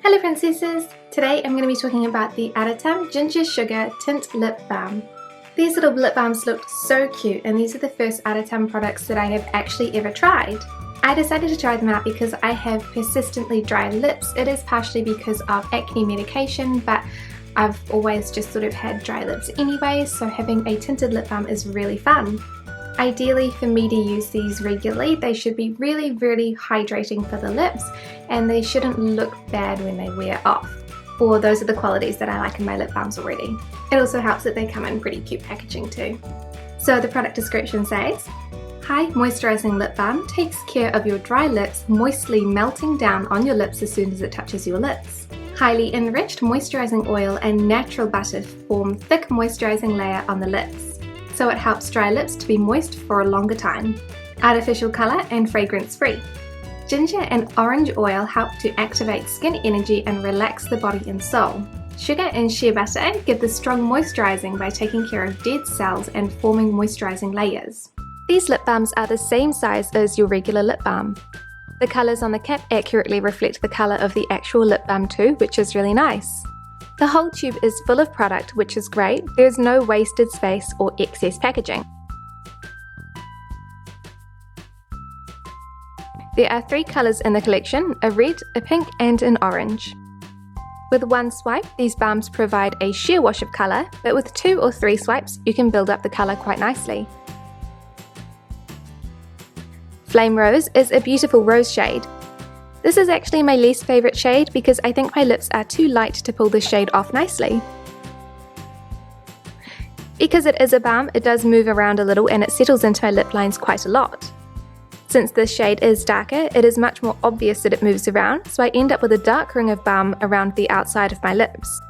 Hello princesses! Today I'm going to be talking about the Aritaum Ginger Sugar Tint Lip Balm. These little lip balms looked so cute, and these are the first Aritaum products that I have actually ever tried. I decided to try them out because I have persistently dry lips. It is partially because of acne medication, but I've always just sort of had dry lips anyway, so having a tinted lip balm is really fun. Ideally, for me to use these regularly, they should be really hydrating for the lips, and they shouldn't look bad when they wear off. Or those are the qualities that I like in my lip balms already. It also helps that they come in pretty cute packaging too. So the product description says, "High moisturizing lip balm takes care of your dry lips, moistly melting down on your lips as soon as it touches your lips. Highly enriched moisturizing oil and natural butter form thick moisturizing layer on the lips, so it helps dry lips to be moist for a longer time. Artificial color and fragrance free. Ginger and orange oil help to activate skin energy and relax the body and soul. Sugar and shea butter give the strong moisturizing by taking care of dead cells and forming moisturizing layers." These lip balms are the same size as your regular lip balm. The colors on the cap accurately reflect the color of the actual lip balm too, which is really nice. The whole tube is full of product, which is great. There's no wasted space or excess packaging. There are 3 colors in the collection, a red, a pink and an orange. With one swipe, these balms provide a sheer wash of color, but with 2 or 3 swipes, you can build up the color quite nicely. Flame Rose is a beautiful rose shade. This is actually my least favorite shade because I think my lips are too light to pull this shade off nicely. Because it is a balm, it does move around a little and it settles into my lip lines quite a lot. Since this shade is darker, it is much more obvious that it moves around, so I end up with a dark ring of balm around the outside of my lips.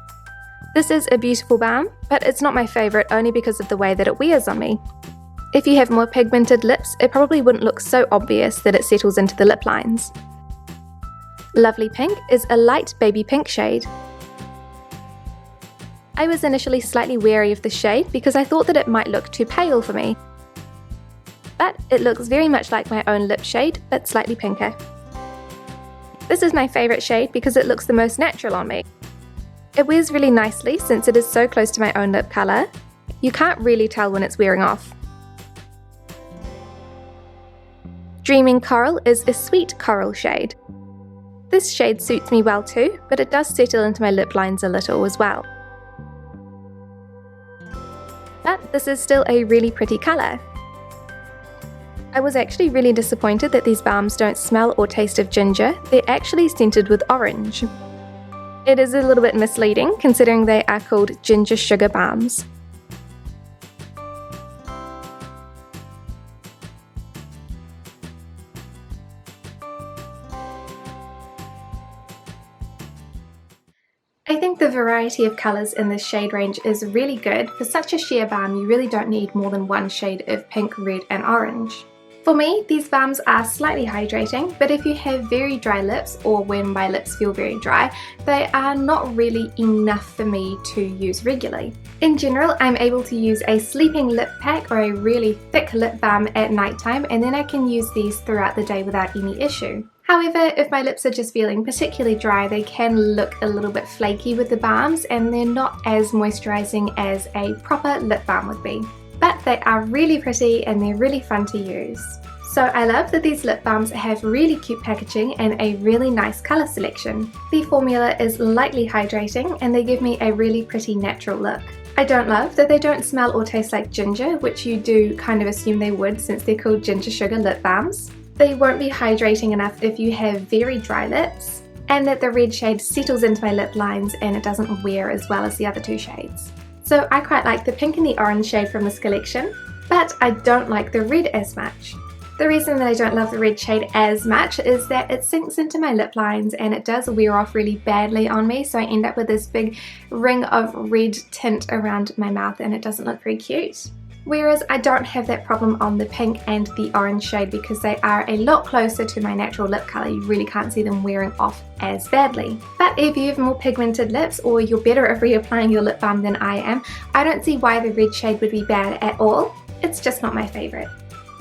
This is a beautiful balm, but it's not my favorite only because of the way that it wears on me. If you have more pigmented lips, it probably wouldn't look so obvious that it settles into the lip lines. Lovely Pink is a light baby pink shade. I was initially slightly wary of the shade because I thought that it might look too pale for me, but it looks very much like my own lip shade, but slightly pinker. This is my favourite shade because it looks the most natural on me. It wears really nicely since it is so close to my own lip colour. You can't really tell when it's wearing off. Dreaming Coral is a sweet coral shade. This shade suits me well too, but it does settle into my lip lines a little as well. But this is still a really pretty colour. I was actually really disappointed that these balms don't smell or taste of ginger. They're actually scented with orange. It is a little bit misleading considering they are called ginger sugar balms. I think the variety of colours in this shade range is really good. For such a sheer balm, you really don't need more than one shade of pink, red and orange. For me, these balms are slightly hydrating, but if you have very dry lips or when my lips feel very dry, they are not really enough for me to use regularly. In general, I'm able to use a sleeping lip pack or a really thick lip balm at night time, and then I can use these throughout the day without any issue. However, if my lips are just feeling particularly dry, they can look a little bit flaky with the balms and they're not as moisturising as a proper lip balm would be. But they are really pretty and they're really fun to use. So I love that these lip balms have really cute packaging and a really nice colour selection. The formula is lightly hydrating and they give me a really pretty natural look. I don't love that they don't smell or taste like ginger, which you do kind of assume they would since they're called ginger sugar lip balms. They won't be hydrating enough if you have very dry lips, and that the red shade settles into my lip lines and it doesn't wear as well as the other 2 shades. So I quite like the pink and the orange shade from this collection, but I don't like the red as much. The reason that I don't love the red shade as much is that it sinks into my lip lines and it does wear off really badly on me, so I end up with this big ring of red tint around my mouth and it doesn't look very cute. Whereas I don't have that problem on the pink and the orange shade because they are a lot closer to my natural lip colour. You really can't see them wearing off as badly. But if you have more pigmented lips or you're better at reapplying your lip balm than I am, I don't see why the red shade would be bad at all. It's just not my favourite.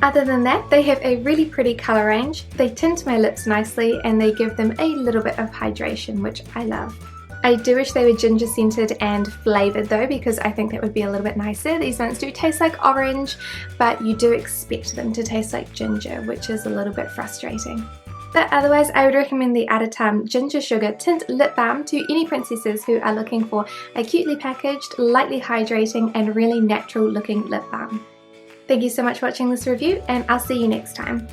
Other than that, they have a really pretty colour range, they tint my lips nicely, and they give them a little bit of hydration, which I love. I do wish they were ginger scented and flavoured though, because I think that would be a little bit nicer. These ones do taste like orange, but you do expect them to taste like ginger, which is a little bit frustrating. But otherwise, I would recommend the Aritaum Ginger Sugar Tint Lip Balm to any princesses who are looking for a cutely packaged, lightly hydrating and really natural looking lip balm. Thank you so much for watching this review, and I'll see you next time.